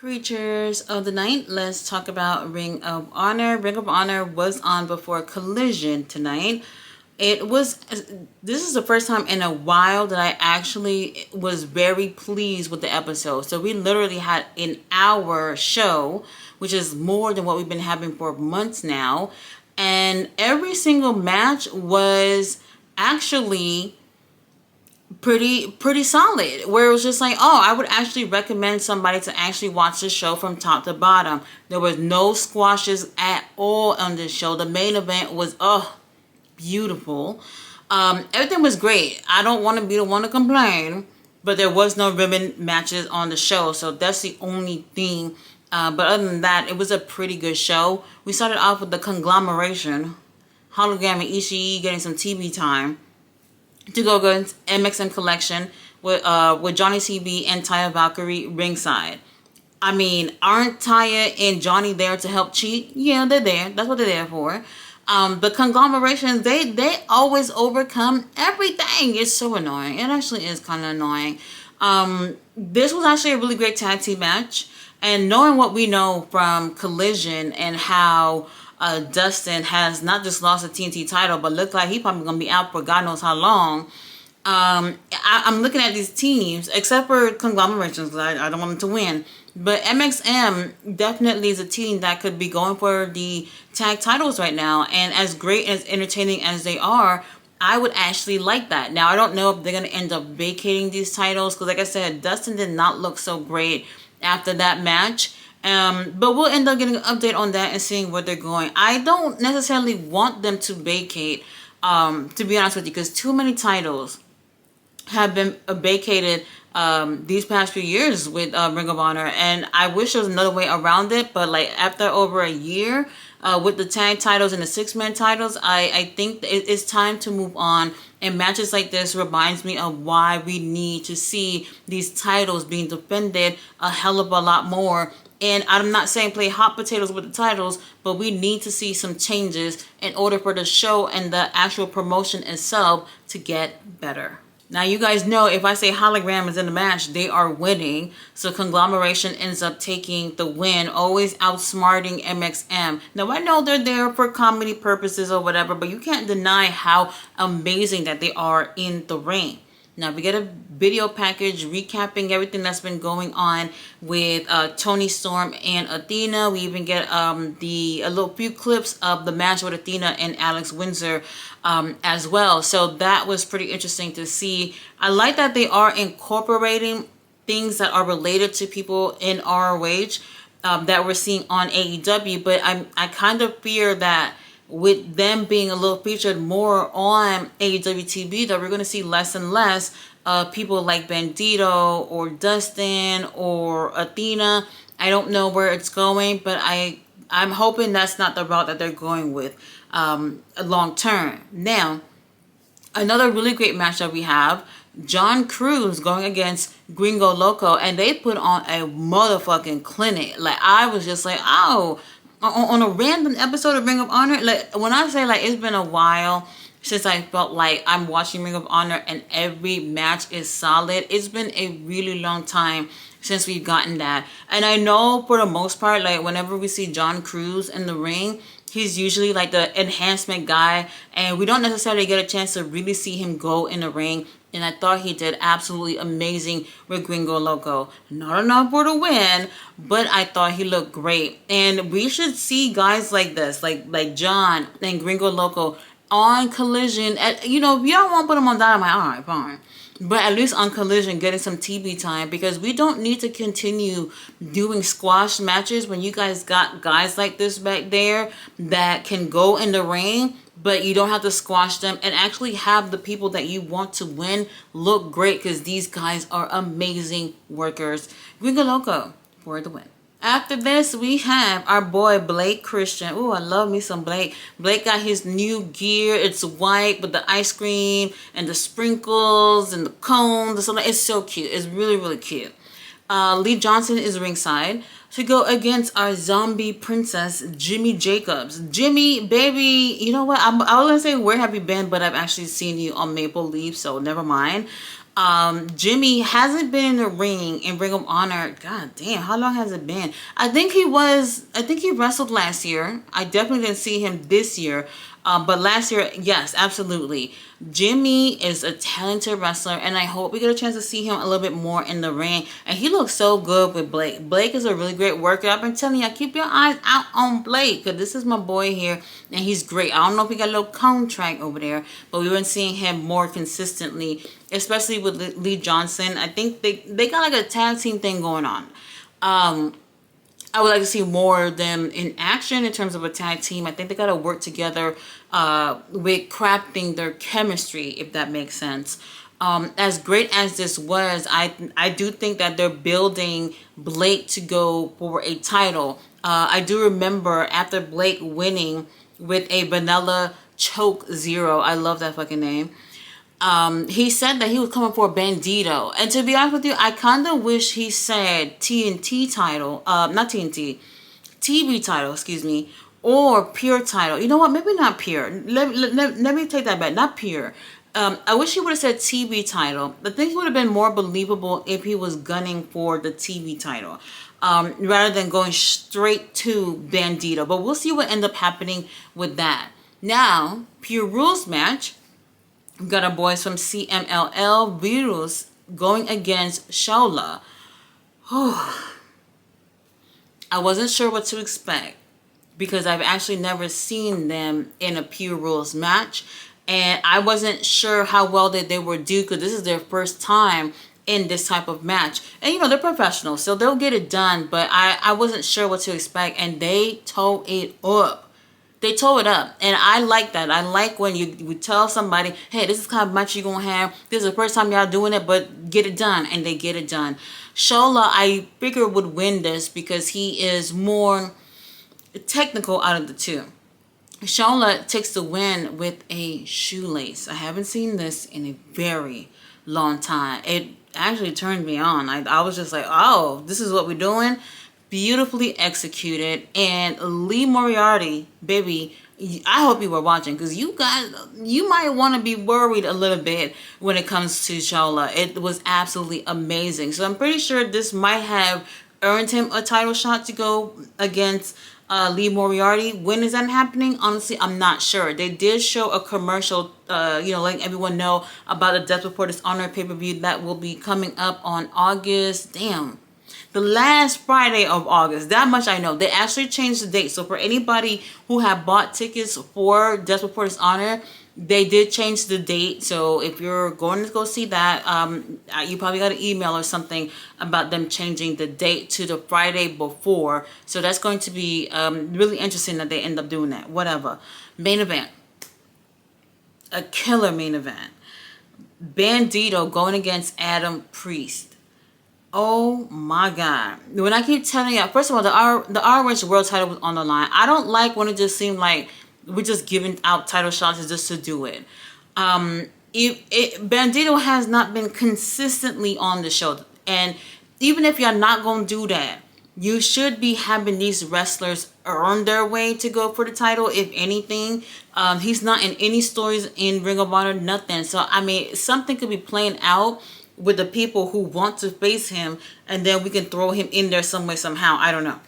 Creatures of the night, let's talk about Ring of Honor. Ring of Honor was on before Collision tonight. This is the first time in a while that I actually was very pleased with the episode. So we literally had an hour show, which is more than what we've been having for months now. And every single match was actually pretty solid, where it was just like, oh, I would actually recommend somebody to actually watch the show from top to bottom. There was no squashes at all on this show. The main event was beautiful. Everything was great. I don't want to be the one to complain, but there was no ribbon matches on the show, so that's the only thing. But other than that, it was a pretty good show. We started off with the conglomeration, Hologram and Ishii getting some TV time to go against MXM Collection with Johnny CB and Taya Valkyrie ringside. I mean, aren't Taya and Johnny there to help cheat? Yeah, they're there. That's what they're there for. The conglomerations, they always overcome everything. It's so annoying. It actually is kind of annoying. This was actually a really great tag team match. And knowing what we know from Collision and how Dustin has not just lost the TNT title, but looked like he's probably going to be out for God knows how long. I'm looking at these teams, except for conglomerations, because I don't want them to win. But MXM definitely is a team that could be going for the tag titles right now. And as great and as entertaining as they are, I would actually like that. Now, I don't know if they're going to end up vacating these titles, because like I said, Dustin did not look so great after that match. But we'll end up getting an update on that and seeing where they're going. I don't necessarily want them to vacate, to be honest with you, because too many titles have been vacated these past few years with Ring of Honor, and I wish there was another way around it. But like after over a year with the tag titles and the six-man titles, I think it's time to move on. And matches like this reminds me of why we need to see these titles being defended a hell of a lot more. And I'm not saying play hot potatoes with the titles, but we need to see some changes in order for the show and the actual promotion itself to get better. Now, you guys know if I say Hologram is in the match, they are winning. So Conglomeration ends up taking the win, always outsmarting MXM. Now, I know they're there for comedy purposes or whatever, but you can't deny how amazing that they are in the ring. Now, we get a video package recapping everything that's been going on with Toni Storm and Athena. We even get a little few clips of the match with Athena and Alex Windsor as well. So that was pretty interesting to see. I like that they are incorporating things that are related to people in ROH that we're seeing on AEW. But I kind of fear that with them being a little featured more on AEW TV, that we're going to see less and less people like Bandito or Dustin or Athena. I don't know where it's going, but I'm hoping that's not the route that they're going with long term. Now, another really great match that we have, John Cruz going against Gringo Loco, and they put on a motherfucking clinic. Like, I was just like, oh, on a random episode of Ring of Honor. Like, when I say like it's been a while since I felt like I'm watching Ring of Honor and every match is solid, it's been a really long time since we've gotten that. And I know for the most part, like whenever we see John Cruz in the ring, he's usually like the enhancement guy, and we don't necessarily get a chance to really see him go in the ring. And I thought he did absolutely amazing with Gringo Loco. Not enough for the win, but I thought he looked great. And we should see guys like this, like John and Gringo Loco on Collision. You know, if you don't want to put them on Dynamite, all right, fine. But at least on Collision, getting some TV time, because we don't need to continue doing squash matches when you guys got guys like this back there that can go in the ring, but you don't have to squash them and actually have the people that you want to win look great, because these guys are amazing workers. Gringo Loco for the win. After this, we have our boy Blake Christian. Oh, I love me some Blake. Blake got his new gear. It's white with the ice cream and the sprinkles and the cones and something. It's so cute. It's really, really cute. Lee Johnson is ringside to go against our zombie princess, Jimmy Jacobs. Jimmy, baby, you know what? I was going to say, where have you been? But I've actually seen you on Maple Leaf, so never mind. Jimmy hasn't been in the ring in Ring of Honor. God damn, how long has it been? I think he wrestled last year. I definitely didn't see him this year. But last year, yes, absolutely. Jimmy is a talented wrestler, and I hope we get a chance to see him a little bit more in the ring. And he looks so good with Blake. Blake is a really great worker. I've been telling you, keep your eyes out on Blake, because this is my boy here, and he's great. I don't know if he got a little contract over there, but we've been seeing him more consistently, especially with Lee Johnson. I think they got like a tag team thing going on. I would like to see more of them in action in terms of a tag team. I think they got to work together with crafting their chemistry, if that makes sense. As great as this was, I do think that they're building Blake to go for a title. I do remember after Blake winning with a vanilla choke 0, I love that fucking name. He said that he was coming for Bandito. And to be honest with you, I kind of wish he said TNT title, not TNT, TV title, excuse me, or Pure title. You know what? Maybe not Pure. Let me take that back. Not Pure. I wish he would have said TV title. I think it would have been more believable if he was gunning for the TV title. Rather than going straight to Bandito. But we'll see what ends up happening with that. Now, Pure Rules match. We've got our boys from CMLL, Virus, going against Shola. I wasn't sure what to expect because I've actually never seen them in a Pure Rules match. And I wasn't sure how well they would do because this is their first time in this type of match. And, you know, they're professionals, so they'll get it done. But I wasn't sure what to expect, and they tore it up. They tore it up, and I like that. I like when you tell somebody, hey, this is the kind of match you're going to have. This is the first time y'all doing it, but get it done, and they get it done. Shola, I figure, would win this because he is more technical out of the two. Shola takes the win with a shoelace. I haven't seen this in a very long time. It actually turned me on. I was just like, oh, this is what we're doing. Beautifully executed. And Lee Moriarty, baby, I hope you were watching because you might want to be worried a little bit when it comes to Shola. It was absolutely amazing. So I'm pretty sure this might have earned him a title shot to go against Lee Moriarty. When is that happening? Honestly, I'm not sure. They did show a commercial, letting everyone know about the Death Before Dishonor pay-per-view that will be coming up on August. The last Friday of August. That much I know. They actually changed the date. So for anybody who have bought tickets for Death Before Dishonor, they did change the date. So if you're going to go see that, you probably got an email or something about them changing the date to the Friday before. So that's going to be really interesting that they end up doing that. Whatever. Main event. A killer main event. Bandito going against Adam Priest. Oh my God. When I keep telling you, first of all, the ROH World title was on the line. I don't like when it just seemed like we're just giving out title shots just to do it. Bandito has not been consistently on the show. And even if you're not going to do that, you should be having these wrestlers earn their way to go for the title, if anything. He's not in any stories in Ring of Honor, nothing. So, I mean, something could be playing out with the people who want to face him, and then we can throw him in there some way, somehow. I don't know.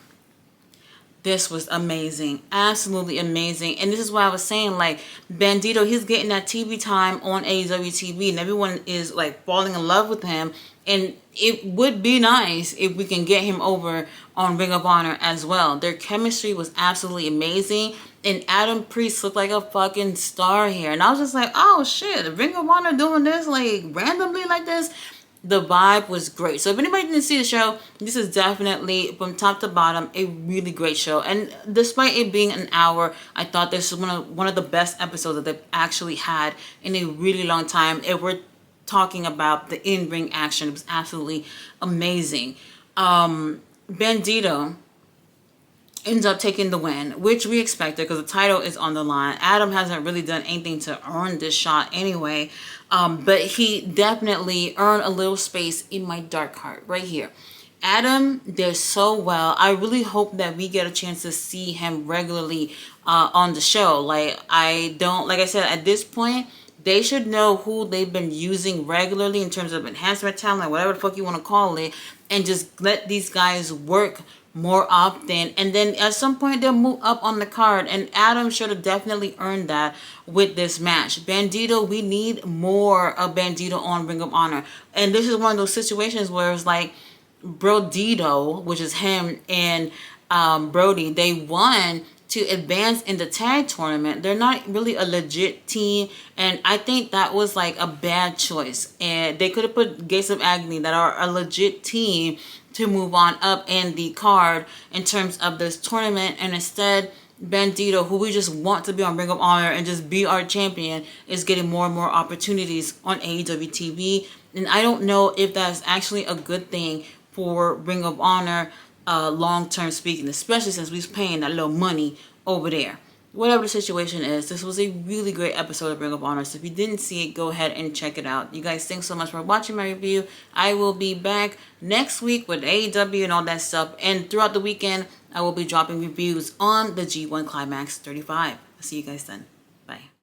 This was amazing. Absolutely amazing. And this is why I was saying, like, Bandito, he's getting that TV time on AEW TV, and everyone is, like, falling in love with him. And it would be nice if we can get him over on Ring of Honor as well. Their chemistry was absolutely amazing. And Adam Priest looked like a fucking star here. And I was just like, oh shit, Ring of Honor doing this like randomly like this? The vibe was great. So if anybody didn't see the show, this is definitely from top to bottom a really great show. And despite it being an hour, I thought this was one of the best episodes that they've actually had in a really long time. If we're talking about the in-ring action, it was absolutely amazing. Bandito ends up taking the win, which we expected because the title is on the line. Adam hasn't really done anything to earn this shot anyway, but he definitely earned a little space in my dark heart right here. Adam did so well. I really hope that we get a chance to see him regularly on the show. Like I said, at this point, They should know who they've been using regularly in terms of enhancement talent, whatever the fuck you want to call it, and just let these guys work more often. And then at some point they'll move up on the card. And Adam should have definitely earned that with this match. Bandito, we need more of Bandito on Ring of Honor. And this is one of those situations where it's like Brodito, which is him and Brody, they won to advance in the tag tournament. They're not really a legit team, and I think that was like a bad choice. And they could have put Gates of Agony, that are a legit team, to move on up in the card in terms of this tournament, and instead Bandito, who we just want to be on Ring of Honor and just be our champion, is getting more and more opportunities on AEW TV. And I don't know if that's actually a good thing for Ring of Honor long-term speaking, especially since we're paying that little money over there. Whatever the situation is, this was a really great episode of Ring of Honor. So if you didn't see it, go ahead and check it out. You guys, thanks so much for watching my review. I will be back next week with AEW and all that stuff. And throughout the weekend, I will be dropping reviews on the G1 Climax 35. I'll see you guys then. Bye.